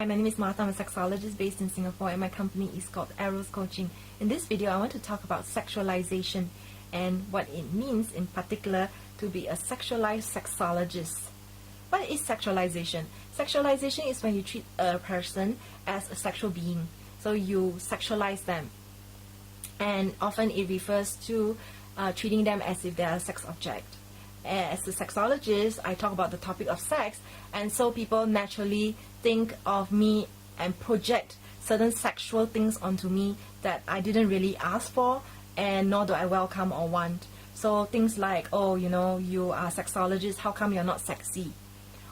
Hi, my name is Martha. I'm a sexologist based in Singapore and my company is called Eros Coaching. In this video, I want to talk about sexualization and what it means in particular to be a sexualized sexologist. What is sexualization? Sexualization is when you treat a person as a sexual being. So you sexualize them. And often it refers to treating them as if they are a sex object. As a sexologist, I talk about the topic of sex, and so people naturally think of me and project certain sexual things onto me that I didn't really ask for, and nor do I welcome or want. So things like, oh, you know, you are a sexologist, how come you're not sexy?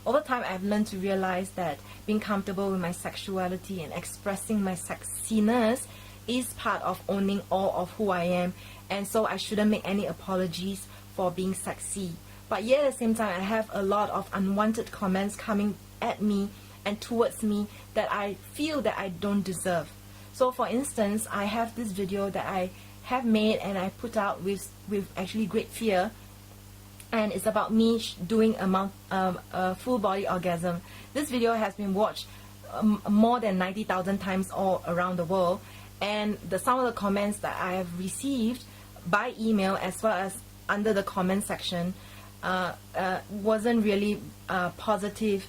Over time, I've learned to realize that being comfortable with my sexuality and expressing my sexiness is part of owning all of who I am, and so I shouldn't make any apologies for being sexy. But yet at the same time, I have a lot of unwanted comments coming at me and towards me that I feel that I don't deserve. So for instance, I have this video that I have made and I put out with actually great fear, and it's about me doing a full body orgasm. This video has been watched more than 90,000 times all around the world, and some of the comments that I have received by email as well as under the comment section wasn't really positive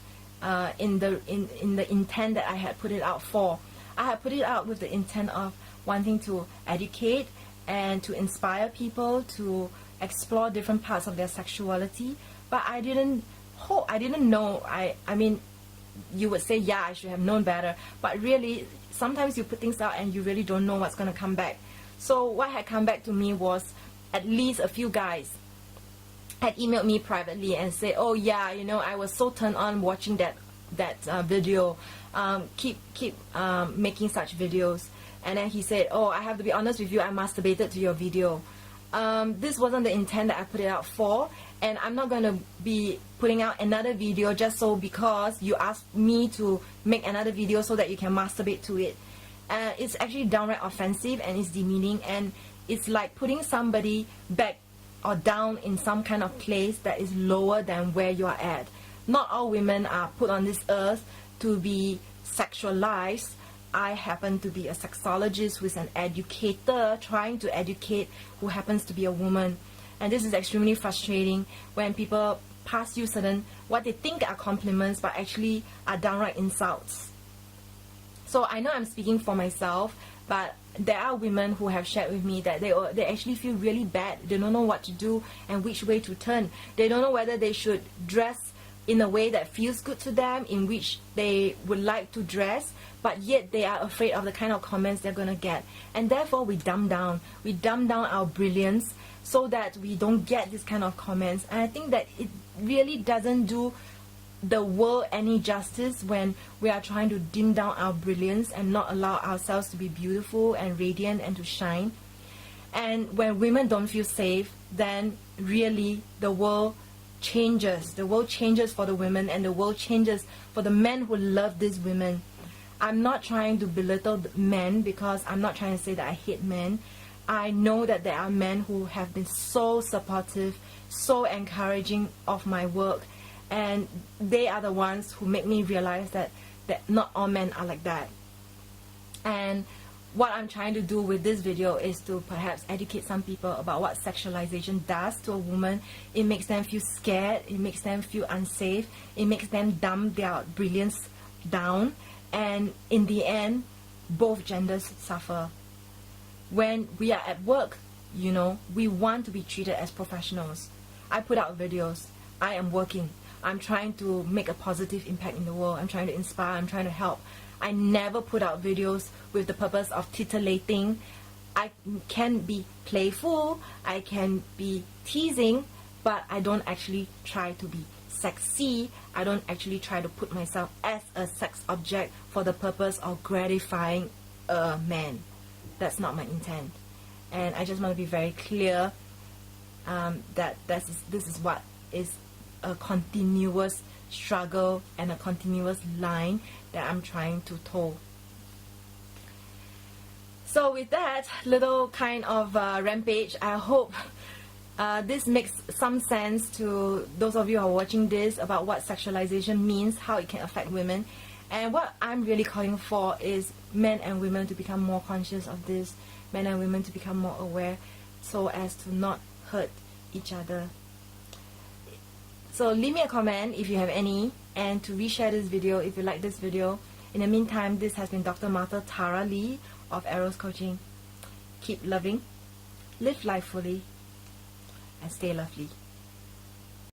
in the intent that I had put it out for. I had put it out with the intent of wanting to educate and to inspire people to explore different parts of their sexuality, but I didn't know. I mean, you would say, yeah, I should have known better, but really sometimes you put things out and you really don't know what's going to come back. So what had come back to me was at least a few guys had emailed me privately and said, oh yeah, you know, I was so turned on watching that video, keep making such videos. And then he said, oh, I have to be honest with you, I masturbated to your video. This wasn't the intent that I put it out for, and I'm not going to be putting out another video just so because you asked me to make another video so that you can masturbate to it. It's actually downright offensive and it's demeaning, and it's like putting somebody back or down in some kind of place that is lower than where you are at. Not all women are put on this earth to be sexualized. I happen to be a sexologist who is an educator trying to educate who happens to be a woman. And this is extremely frustrating when people pass you certain what they think are compliments but actually are downright insults. So I know I'm speaking for myself, but there are women who have shared with me that they actually feel really bad. They don't know what to do and which way to turn. They don't know whether they should dress in a way that feels good to them, in which they would like to dress, but yet they are afraid of the kind of comments they're going to get. And therefore we dumb down our brilliance so that we don't get this kind of comments. And I think that it really doesn't do the world any justice when we are trying to dim down our brilliance and not allow ourselves to be beautiful and radiant and to shine. And when women don't feel safe, then really the world changes. The world changes for the women, and the world changes for the men who love these women. I'm not trying to belittle the men, because I'm not trying to say that I hate men. I know that there are men who have been so supportive, so encouraging of my work, and they are the ones who make me realize that not all men are like that. And what I'm trying to do with this video is to perhaps educate some people about what sexualization does to a woman. It makes them feel scared, it makes them feel unsafe, it makes them dumb their brilliance down, and in the end, both genders suffer. When we are at work, you know, we want to be treated as professionals. I put out videos, I am working, I'm trying to make a positive impact in the world, I'm trying to inspire, I'm trying to help. I never put out videos with the purpose of titillating. I can be playful, I can be teasing, but I don't actually try to be sexy. I don't actually try to put myself as a sex object for the purpose of gratifying a man. That's not my intent. And I just want to be very clear that this is what is a continuous struggle and a continuous line that I'm trying to toe. So with that little kind of rampage, I hope this makes some sense to those of you who are watching this about what sexualization means, how it can affect women. And what I'm really calling for is men and women to become more conscious of this, men and women to become more aware, so as to not hurt each other. So leave me a comment if you have any, and to reshare this video if you like this video. In the meantime, this has been Dr. Martha Tara Lee of Eros Coaching. Keep loving, live life fully, and stay lovely.